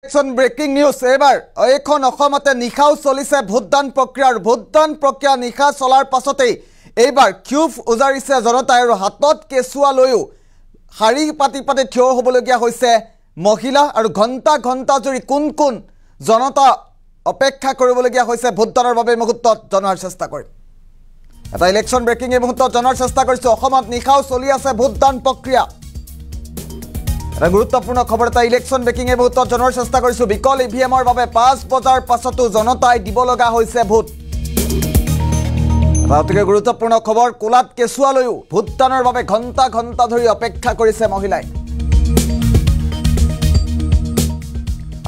breaking news এবাৰ এইখন অসমতে নিখাও চলিছে ভোটদান প্ৰক্ৰিয়া নিখা চলাৰ পাছতেই এইবাৰ ক্ষোভ উজাৰিছে জনতাই আৰু হাতত কেঁচুৱা লৈও শাৰী পাতি থিয় হ'বলগীয়া হৈছে মহিলা আৰু ঘণ্টা জুৰি কোন জনতা অপেক্ষা কৰিবলগীয়া হৈছে ভোটদানৰ বাবে মুহূৰ্তত জনাৰ চেষ্টা কৰিম এটা ইলেকশ্যন ব্ৰেকিং এই মুহূৰ্তত জনাৰ চেষ্টা কৰিছো অসমত নিখাও চলি আছে ভোটদান প্ৰক্ৰিয়া এটা গুৰুত্বপূৰ্ণ খবৰ এটা ইলেকশ্যন ব্ৰেকিং এই মুহূৰ্তত জনাৰ চেষ্টা কৰিছো বিকল ইভিএমৰ বাবে 5 বজাৰ পাছতো জনতাই দিব লগা হৈছে ভোট এটা গুৰুত্বপূৰ্ণ খবৰ কোলাত কেঁচুৱা লৈও ভোটদানৰ বাবে ঘণ্টা ধৰি অপেক্ষা কৰিছে মহিলাই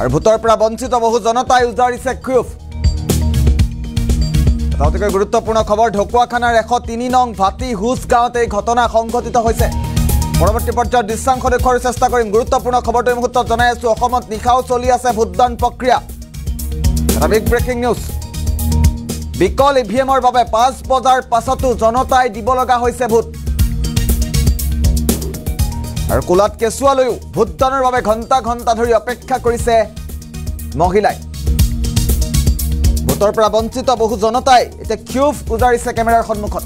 আৰু ভোটৰ পৰা বঞ্চিত বহু জনতাই উজাৰিছে ক্ষোভ এটা গুৰুত্বপূৰ্ণ খবৰ ঢকুৱাখানাৰ 103 নং ভাটি হুজ গাঁৱতে এই ঘটনা সংঘটিত হৈছে পৰৱৰ্তী পৰ্যায়ত দৃশ্যাংশ দেখুৱাৰ চেষ্টা কৰিম গুৰুত্বপূৰ্ণ খবৰটো এই মুহূৰ্তত জনাই আছো অসমত নিখাও চলি আছে ভোটদান প্ৰক্ৰিয়া এটা বিগ ব্ৰেকিং নিউজ বিকল ইভিএমৰ বাবে 5 বজাৰ পাছতো জনতাই দিব লগা হৈছে ভোট আৰু কোলাত কেঁচুৱা লৈও ভোটদানৰ বাবে ঘণ্টা ধৰি অপেক্ষা কৰিছে মহিলাই ভোটৰ পৰা বঞ্চিত বহু জনতাই এতিয়া ক্ষোভ উজাৰিছে কেমেৰাৰ সন্মুখত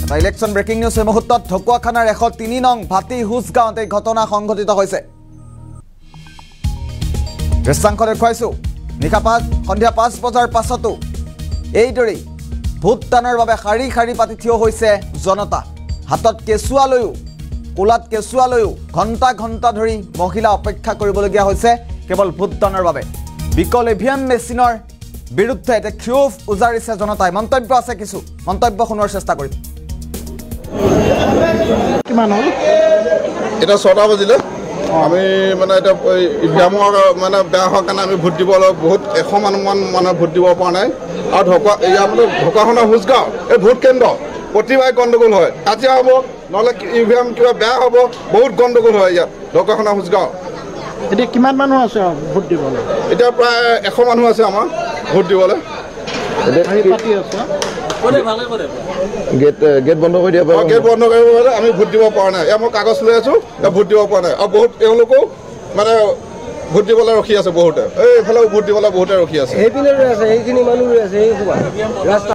এটা ইলেকশ্যন ব্ৰেকিং নিউজ এই মুহূৰ্তত ঢকুৱাখানাৰ 103 নং ভাটি হুজ গাঁৱত এই ঘটনা সংঘটিত হৈছে দৃশ্যাংশ দেখুৱাইছো নিশা সন্ধিয়া 5 বজাৰ পাছতো এইদৰেই ভোটদানৰ বাবে শাৰী পাতি থিয় হৈছে জনতা হাতত কেঁচুৱা লৈও কোলাত কেঁচুৱা লৈও ঘণ্টা ধৰি মহিলা অপেক্ষা কৰিবলগীয়া হৈছে কেৱল ভোটদানৰ বাবে বিকল ইভিএম মেচিনৰ বিৰুদ্ধে এটা ক্ষোভ উজাৰিছে জনতাই মন্তব্য আছে কিছু মন্তব্য শুনোৱাৰ চেষ্টা কৰিম কিমান হ'ল এটা 6টা বাজিলে আমি মানে এটা ইভিএমৰ মানে বেয়া হোৱাৰ কাৰণে আমি ভোট দিবলৈ বহুত 100 মানুহ ভোট দিব পৰা নাই আৰু ঢকুৱাখানা হুজগাঁও এই ভোট কেন্দ্ৰ প্ৰতিবাৰে গণ্ডগোল হয় আজি হ'ব নহ'লে ইভিএম কিবা বেয়া হ'ব বহুত গণ্ডগোল হয় ইয়াত ঢকুৱাখানা হুজগাঁও এতিয়া কিমান মানুহ আছে ভোট দিবলৈ এতিয়া প্ৰায় 100 মানুহ আছে আমাৰ ভোট দিবলৈ গেট বন্ধ কৰি দিয়া গেট বন্ধ কৰিব পাৰে আমি ভোট দিব পৰা নাই মই কাগজ লৈ আছো ভোট দিব পৰা নাই আৰু বহুত তেওঁলোকেও মানে ভোট দিবলৈ ৰখি আছে বহুতে এইফালে ভোট দিবলৈ বহুতে ৰখি আছে সেইপিনে ৰৈ আছে সেইখিনি মানুহ ৰৈ আছে ৰাস্তা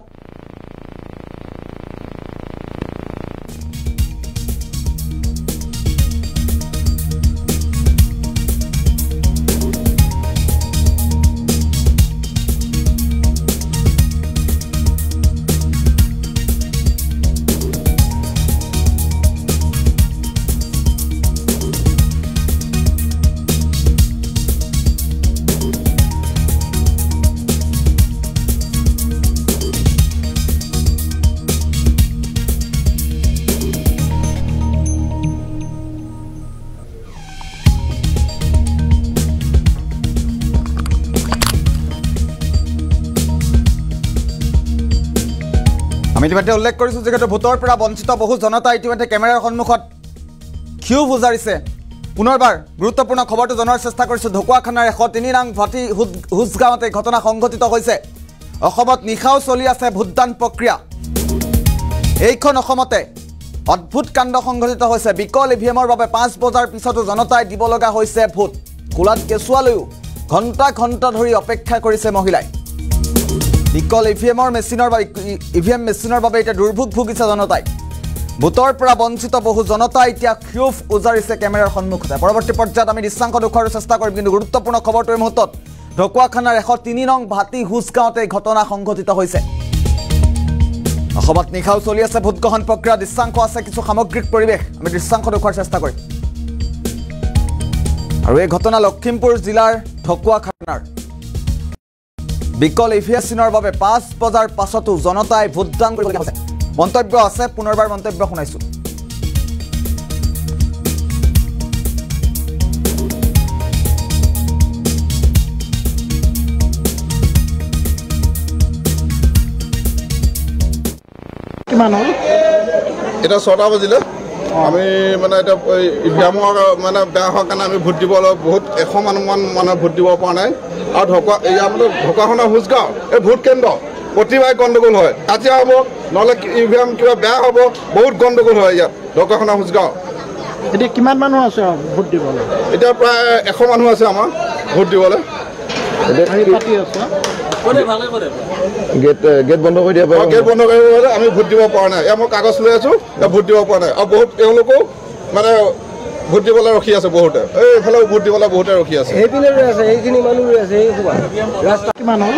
আমি ইতিমধ্যে উল্লেখ কৰিছো যে ভোটৰ পৰা বঞ্চিত বহু জনতা ইতিমধ্যে কেমেৰাৰ সন্মুখত ক্ষোভ উজাৰিছে পুনৰবাৰ গুৰুত্বপূৰ্ণ খবৰটো জনাৰ চেষ্টা কৰিছো ঢকুৱাখানাৰ 103 নং ভাটি হুজ গাঁৱতে ঘটনা সংঘটিত হৈছে অসমত নিখাও চলি আছে ভোটদান প্ৰক্ৰিয়া এইখন অসমতে অদ্ভুত কাণ্ড সংঘটিত হৈছে বিকল ইভিএমৰ বাবে 5 বজাৰ পিছতো জনতাই দিব লগা হৈছে ভোট কোলাত কেঁচুৱা লৈও ঘণ্টা ধৰি অপেক্ষা কৰিছে মহিলাই বিকল ইভিএম মেচিনৰ বাবে এতিয়া দুৰ্ভোগ ভুগিছে জনতাই ভোটৰ পৰা বঞ্চিত বহু জনতা এতিয়া ক্ষোভ উজাৰিছে কেমেৰাৰ সন্মুখতে পৰৱৰ্তী পৰ্যায়ত আমি দৃশ্যাংশ দেখুৱাৰ চেষ্টা কৰিম কিন্তু গুৰুত্বপূৰ্ণ খবৰটো এই মুহূৰ্তত ঢকুৱাখানাৰ 103 নং ভাটি হুজ গাঁৱতে এই ঘটনা সংঘটিত হৈছে অসমত নিখাও চলি আছে ভোট গ্ৰহণ প্ৰক্ৰিয়া দৃশ্যাংশ আছে কিছু সামগ্ৰিক পৰিৱেশ আমি দৃশ্যাংশ দেখুৱাৰ চেষ্টা কৰিম আৰু এই ঘটনা লখিমপুৰ জিলাৰ ঢকুৱাখানাৰ বিকল ইভিএমৰ বাবে 5 বজাৰ পাছতো জনতাই ভোটদান কৰিবলগীয়া হৈছে মন্তব্য আছে পুনৰবাৰ মন্তব্য শুনাইছো কিমান হ'ল এটা 6টা বাজিলে আমি মানে এটা ইভিএমৰ মানে বেয়া হোৱাৰ কাৰণে আমি ভোট দিবলৈ বহুত 100 মানুহ ভোট দিব পৰা নাই আৰু ঢকুৱাখানা হুজগাঁও এই ভোট কেন্দ্ৰ প্ৰতিবাৰে গণ্ডগোল হয় আজি হ'ব নহ'লে ইভিএম কিবা বেয়া হ'ব বহুত গণ্ডগোল হয় ইয়াত ঢকুৱাখানা হুজগাঁও এতিয়া কিমান মানুহ আছে ভোট দিবলৈ এতিয়া প্ৰায় 100 মানুহ আছে আমাৰ ভোট দিবলৈ হেৰি পাতি আছে গেট বন্ধ কৰি দিয়া গেট বন্ধ কৰিব হ'লে আমি ভোট দিব পৰা নাই মই কাগজ লৈ আছোঁ ভোট দিব পৰা নাই আৰু বহুত তেওঁলোকেও মানে ভোট দিবলৈ ৰখি আছে বহুতে এইফালেও ভোট দিবলৈ বহুতে ৰখি আছে সেইপিনে ৰৈ আছে সেইখিনি মানুহ ৰৈ আছে এই ৰাস্তা কিমান হ'ল